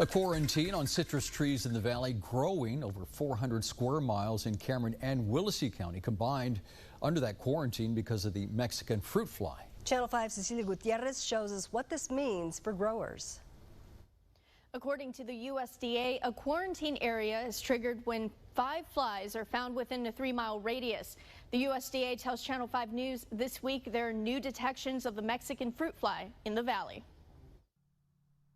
A quarantine on citrus trees in the valley growing over 400 square miles in Cameron and Willacy County combined under that quarantine because of the Mexican fruit fly. Channel 5's Cecilia Gutierrez shows us what this means for growers. According to the USDA, a quarantine area is triggered when 5 flies are found within a 3-mile radius. The USDA tells Channel 5 News this week there are new detections of the Mexican fruit fly in the valley.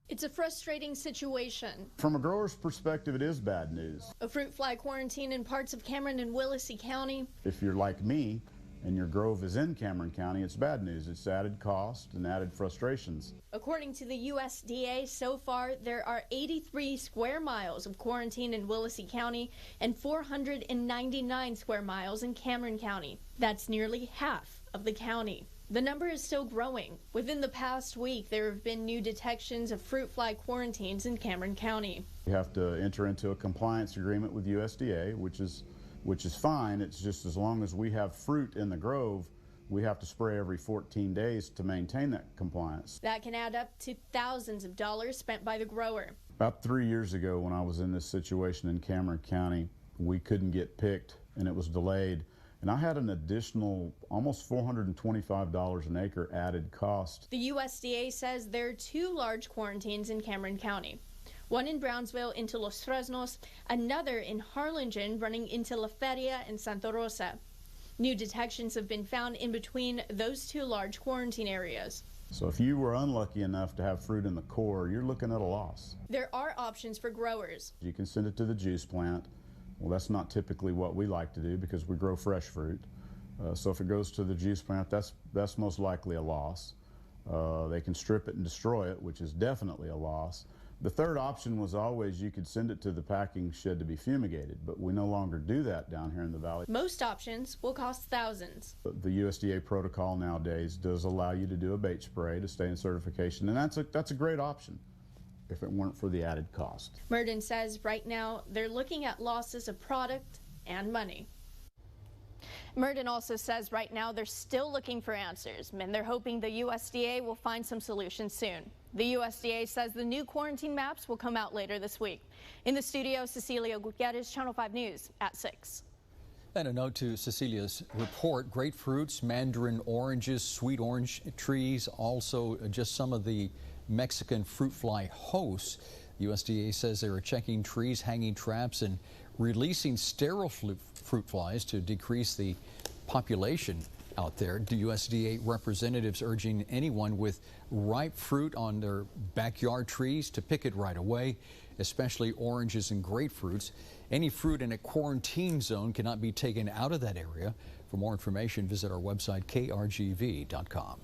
It's a frustrating situation. From a grower's perspective, it is bad news. A fruit fly quarantine in parts of Cameron and Willacy County. If you're like me and your grove is in Cameron County, it's bad news. It's added cost and added frustrations. According to the USDA, so far there are 83 square miles of quarantine in Willacy County and 499 square miles in Cameron County. That's nearly half of the county. The number is still growing. Within the past week, there have been new detections of fruit fly quarantines in Cameron County. You have to enter into a compliance agreement with USDA, which is fine. It's just as long as we have fruit in the grove, we have to spray every 14 days to maintain that compliance. That can add up to thousands of dollars spent by the grower. About 3 years ago, when I was in this situation in Cameron County, we couldn't get picked and it was delayed. And I had an additional almost $425 an acre added cost. The USDA says there are 2 large quarantines in Cameron County. One in Brownsville into Los Fresnos, another in Harlingen running into La Feria and Santa Rosa. New detections have been found in between those 2 large quarantine areas. So if you were unlucky enough to have fruit in the core, you're looking at a loss. There are options for growers. You can send it to the juice plant. Well, that's not typically what we like to do because we grow fresh fruit. So if it goes to the juice plant, that's most likely a loss. They can strip it and destroy it, which is definitely a loss. The third option was always you could send it to the packing shed to be fumigated, but we no longer do that down here in the valley. Most options will cost thousands. The USDA protocol nowadays does allow you to do a bait spray to stay in certification, and that's a great option if it weren't for the added cost. Murden says right now they're looking at losses of product and money. Murden also says right now they're still looking for answers, and they're hoping the USDA will find some solutions soon. The USDA says the new quarantine maps will come out later this week. In the studio, Cecilia Gutierrez, Channel 5 News at 6. And a note to Cecilia's report, grapefruits, mandarin oranges, sweet orange trees, also just some of the Mexican fruit fly hosts. USDA says they are checking trees, hanging traps, and releasing sterile fruit flies to decrease the population out there. The USDA representatives urging anyone with ripe fruit on their backyard trees to pick it right away, especially oranges and grapefruits. Any fruit in a quarantine zone cannot be taken out of that area. For more information, visit our website, krgv.com.